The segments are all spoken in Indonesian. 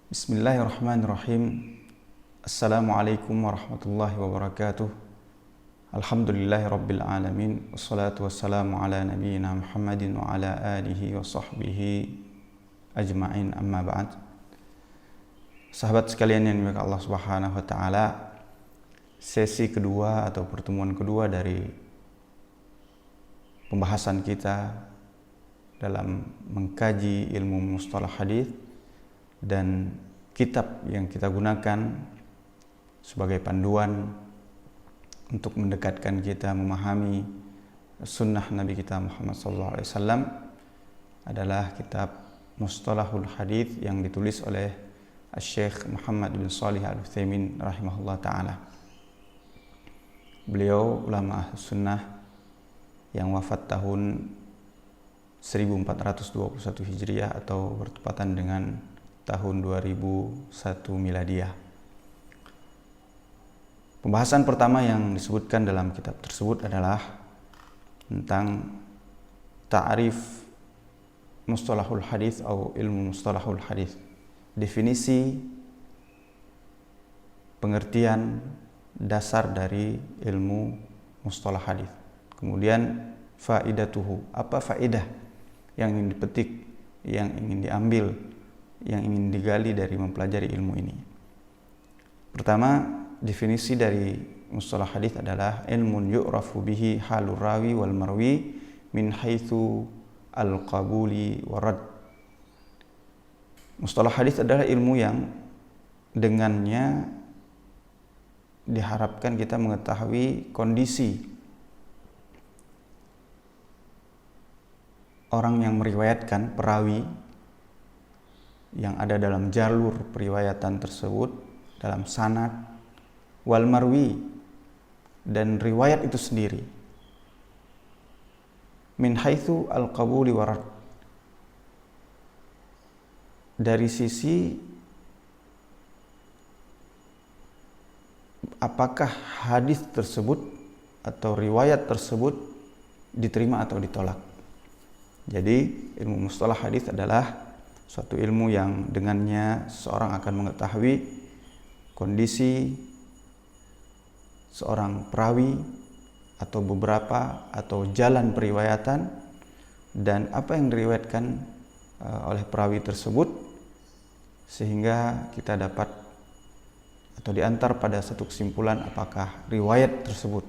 Bismillahirrahmanirrahim. Assalamualaikum warahmatullahi wabarakatuh. Alhamdulillahirabbil alamin. Wassalatu wassalamu ala nabiyyina Muhammadin wa ala alihi wa sahbihi ajma'in, amma ba'd. Sahabat sekalian yang dimuliakan Allah Subhanahu wa taala, sesi kedua atau pertemuan kedua dari pembahasan kita dalam mengkaji ilmu mustalah hadis dan kitab yang kita gunakan sebagai panduan untuk mendekatkan kita memahami sunnah Nabi kita Muhammad SAW adalah kitab Mustalahul Hadits yang ditulis oleh Syekh Muhammad bin Shalih Al-Utsaimin rahimahullah ta'ala. Beliau ulama Ahlus Sunnah yang wafat tahun 1421 Hijriah atau bertepatan dengan tahun 2001 Miladiah. Pembahasan pertama yang disebutkan dalam kitab tersebut adalah tentang ta'rif mustalahul hadis atau ilmu mustalahul hadis. Definisi, pengertian dasar dari ilmu mustalah hadis. Kemudian faidatuhu, apa faedah yang ingin dipetik, yang ingin diambil, yang ingin digali dari mempelajari ilmu ini. Pertama, definisi dari mustalah hadis adalah ilmun yu'rafu bihi halur rawi wal marwi min haitsu al-qabuli warad. Mustalah hadis adalah ilmu yang dengannya diharapkan kita mengetahui kondisi orang yang meriwayatkan, perawi yang ada dalam jalur periwayatan tersebut, dalam sanad, wal marwi, dan riwayat itu sendiri, min haitsu al-qabuli warad, dari sisi apakah hadis tersebut atau riwayat tersebut diterima atau ditolak. Jadi ilmu mustalah hadis adalah suatu ilmu yang dengannya seorang akan mengetahui kondisi seorang perawi atau beberapa atau jalan periwayatan dan apa yang diriwayatkan oleh perawi tersebut, sehingga kita dapat atau diantar pada satu kesimpulan apakah riwayat tersebut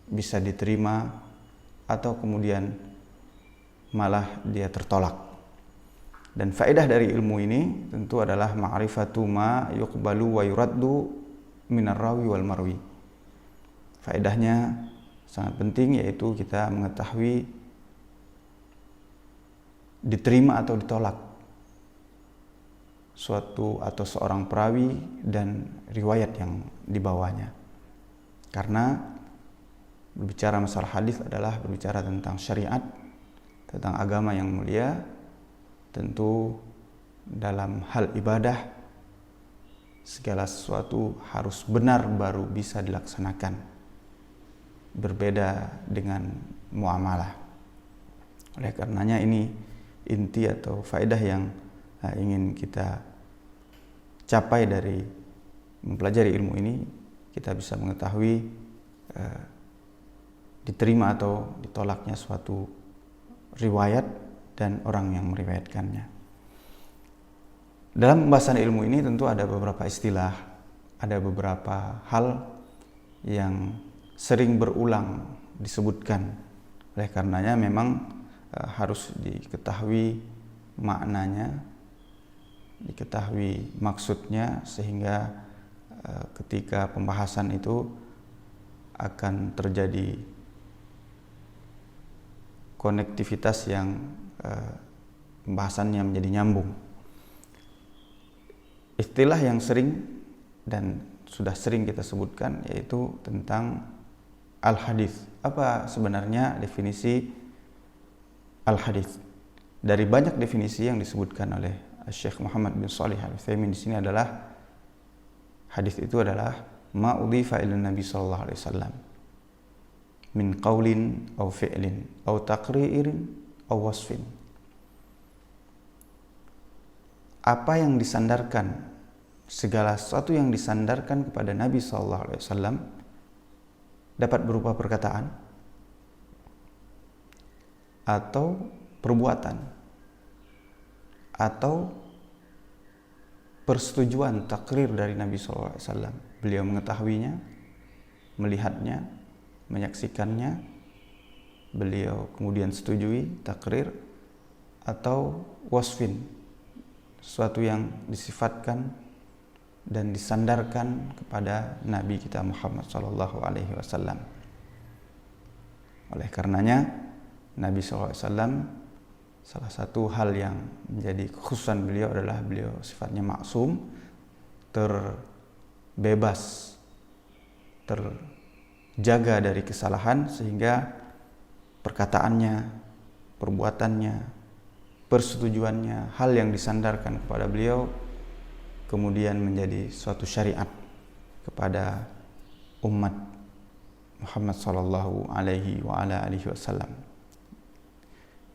bisa diterima atau kemudian malah dia tertolak. Dan faedah dari ilmu ini tentu adalah ma'rifatu ma yuqbalu wa yuraddu minar rawi wal marwi. Faedahnya sangat penting, yaitu kita mengetahui diterima atau ditolak suatu atau seorang perawi dan riwayat yang dibawanya. Karena berbicara masalah hadis adalah berbicara tentang syariat, tentang agama yang mulia. Tentu dalam hal ibadah segala sesuatu harus benar baru bisa dilaksanakan, berbeda dengan muamalah. Oleh karenanya ini inti atau faedah yang ingin kita capai dari mempelajari ilmu ini. Kita bisa mengetahui diterima atau ditolaknya suatu riwayat dan orang yang meriwayatkannya. Dalam pembahasan ilmu ini tentu ada beberapa istilah, ada beberapa hal yang sering berulang disebutkan. Oleh karenanya memang harus diketahui maknanya, diketahui maksudnya, sehingga ketika pembahasan itu akan terjadi konektivitas yang pembahasannya menjadi nyambung. Istilah yang sering dan sudah sering kita sebutkan yaitu tentang al-hadis. Apa sebenarnya definisi al-hadis? Dari banyak definisi yang disebutkan oleh Syekh Muhammad bin Shalih Al-Utsaimin di sini adalah hadis itu adalah ma udhifa ila Nabi sallallahu alaihi wasallam min qaulin aw fi'lin aw taqririn aw wasfin. apa yang disandarkan, segala sesuatu yang disandarkan kepada Nabi SAW dapat berupa perkataan atau perbuatan atau persetujuan takrir dari Nabi SAW. Beliau mengetahuinya, melihatnya, menyaksikannya, beliau kemudian setujui, takrir, atau wasfin, sesuatu yang disifatkan dan disandarkan kepada Nabi kita Muhammad SAW. Oleh karenanya Nabi SAW, salah satu hal yang menjadi kekhususan beliau adalah beliau sifatnya maksum, terbebas, terjaga dari kesalahan, sehingga perkataannya, perbuatannya, persetujuannya, hal yang disandarkan kepada beliau kemudian menjadi suatu syariat kepada umat Muhammad sallallahu alaihi wasallam.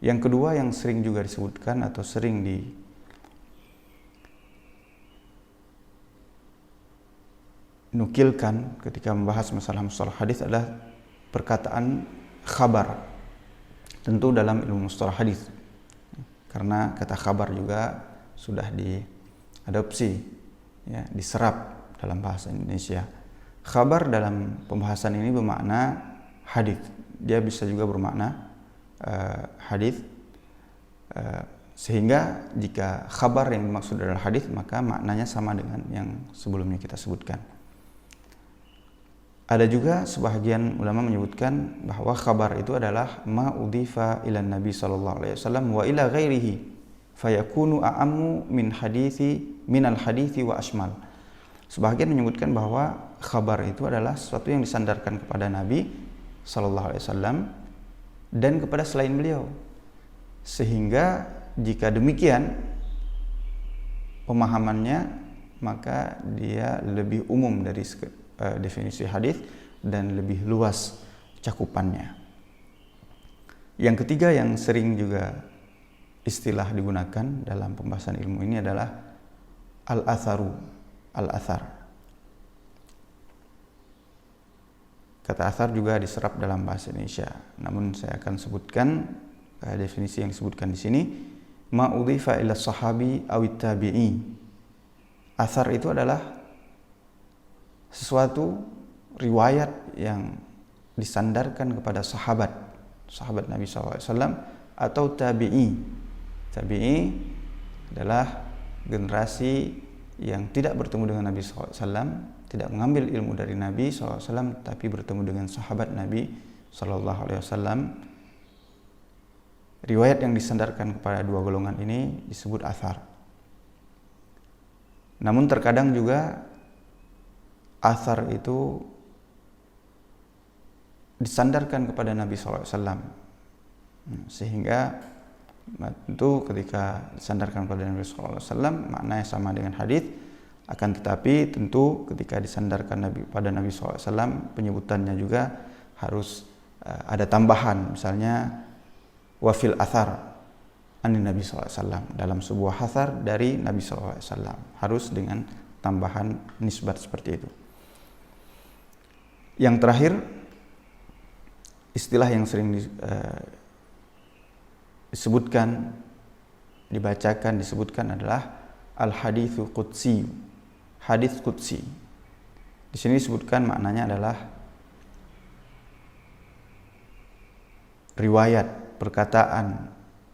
Yang kedua yang sering juga disebutkan atau sering dinukilkan ketika membahas masalah hadis adalah perkataan khabar. Tentu dalam ilmu mustalah hadis, karena kata khabar juga sudah diadopsi, ya, diserap dalam bahasa Indonesia. Khabar dalam pembahasan ini bermakna hadis. Dia bisa juga bermakna hadis, sehingga jika khabar yang dimaksud adalah hadis, maka maknanya sama dengan yang sebelumnya kita sebutkan. Ada juga sebahagian ulama menyebutkan bahwa khabar itu adalah ma udhifa ila Nabi sallallahu alaihi wasallam wa ila ghairihi fayakunu a'ammu min al hadithi wa ashmal. Sebahagian menyebutkan bahwa khabar itu adalah sesuatu yang disandarkan kepada Nabi sallallahu alaihi wasallam dan kepada selain beliau, sehingga jika demikian pemahamannya, maka dia lebih umum dari definisi hadis dan lebih luas cakupannya. Yang ketiga yang sering juga istilah digunakan dalam pembahasan ilmu ini adalah al-atharu, al-athar. Kata athar juga diserap dalam bahasa Indonesia. Namun saya akan sebutkan definisi yang disebutkan di sini. Ma udhifa ila sahabi awit tabi'i. Athar itu adalah sesuatu riwayat yang disandarkan kepada sahabat Nabi SAW atau tabi'i. Tabi'i adalah generasi yang tidak bertemu dengan Nabi SAW, tidak mengambil ilmu dari Nabi SAW, tapi bertemu dengan sahabat Nabi SAW. Riwayat yang disandarkan kepada dua golongan ini disebut athar. Namun terkadang juga athar itu disandarkan kepada Nabi SAW, sehingga tentu ketika disandarkan kepada Nabi SAW maknanya sama dengan hadis. Akan tetapi tentu ketika disandarkan pada Nabi SAW, penyebutannya juga harus ada tambahan. Misalnya wafil athar anin Nabi SAW, dalam sebuah athar dari Nabi SAW, harus dengan tambahan nisbat seperti itu. Yang terakhir, istilah yang sering disebutkan adalah al-haditsu qudsi. Hadis qudsi. Di sini disebutkan maknanya adalah riwayat, perkataan,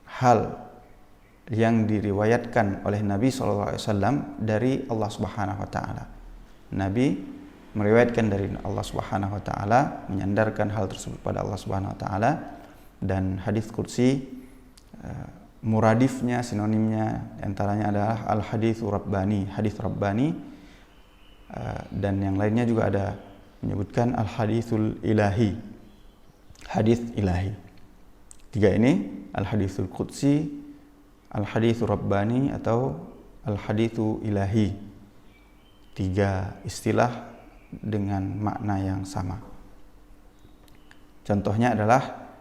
hal yang diriwayatkan oleh Nabi SAW dari Allah Subhanahu wa taala. Nabi meriwayatkan dari Allah Subhanahu wa taala, menyandarkan hal tersebut pada Allah Subhanahu wa taala. Dan hadis qudsi muradifnya, sinonimnya antaranya adalah al-haditsu rabbani, hadis rabbani. Dan yang lainnya juga ada menyebutkan al-haditsul ilahi, hadis ilahi. Tiga ini, al-haditsul qudsi, al-haditsul rabbani, atau al-haditsu ilahi. Tiga istilah dengan makna yang sama. Contohnya adalah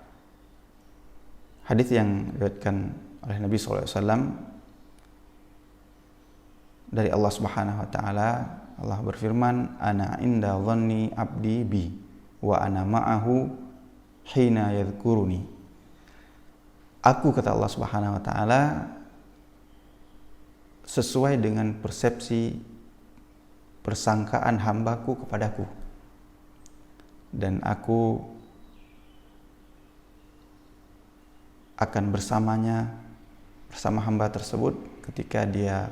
hadis yang diriwayatkan oleh Nabi SAW dari Allah Subhanahu wa taala. Allah berfirman, "Ana inda dhanni abdi bi wa ana ma'ahu hina yadhkuruni." Aku, kata Allah Subhanahu wa taala, sesuai dengan persepsi persangkaan hambaku kepadaku, dan aku akan bersama hamba tersebut ketika dia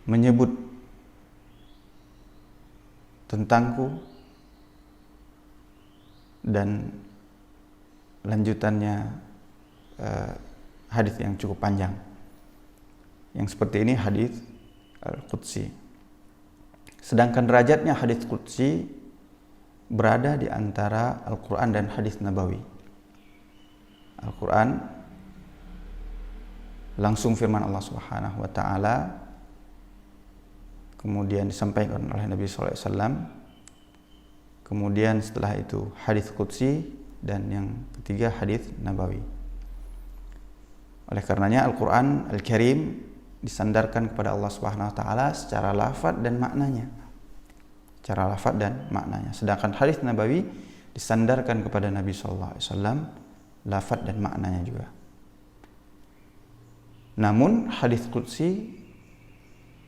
menyebut tentangku. Dan lanjutannya hadis yang cukup panjang. Yang seperti ini hadis Al-Qudsi. Sedangkan derajatnya hadis Qudsi berada di antara Al-Quran dan hadis Nabawi. Al-Quran langsung firman Allah Subhanahu wa taala, kemudian disampaikan oleh Nabi sallallahu alaihi wasallam. Kemudian setelah itu hadis Qudsi, dan yang ketiga hadis Nabawi. Oleh karenanya Al-Quran Al-Karim disandarkan kepada Allah Subhanahu wa taala secara lafaz dan maknanya. Sedangkan hadis Nabawi disandarkan kepada Nabi sallallahu alaihi wasallam, lafaz dan maknanya juga. Namun hadis Qudsi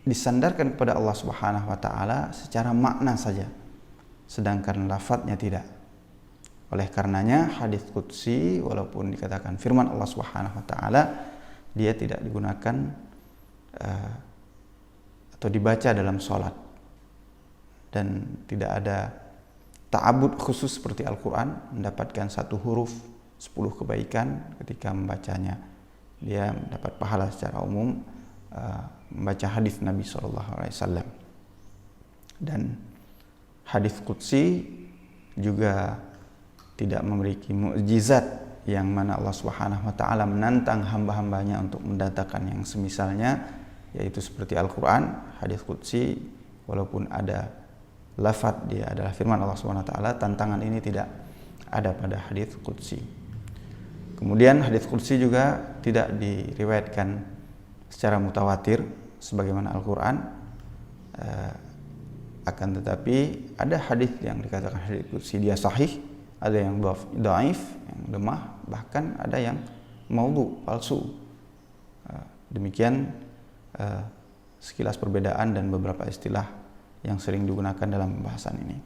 disandarkan kepada Allah Subhanahu wa taala secara makna saja, sedangkan lafadznya tidak. Oleh karenanya hadis Qudsi walaupun dikatakan firman Allah Subhanahu wa taala, dia tidak digunakan atau dibaca dalam sholat, dan tidak ada ta'abud khusus seperti Al-Quran mendapatkan satu huruf 10 kebaikan ketika membacanya. Dia mendapat pahala secara umum membaca hadis Nabi SAW. Dan hadis Qudsi juga tidak memiliki mukjizat yang mana Allah Subhanahu wa taala menantang hamba-hambanya untuk mendatangkan yang semisalnya, yaitu seperti Al-Quran. Hadis Qudsi walaupun ada lafaz dia adalah firman Allah Subhanahu wa taala, tantangan ini tidak ada pada hadis Qudsi. Kemudian hadis Qudsi juga tidak diriwayatkan secara mutawatir sebagaimana Al-Quran, akan tetapi ada hadis yang dikatakan hadis Qudsi dia sahih, ada yang dhaif, yang lemah, bahkan ada yang maudhu, palsu. Demikian sekilas perbedaan dan beberapa istilah yang sering digunakan dalam pembahasan ini.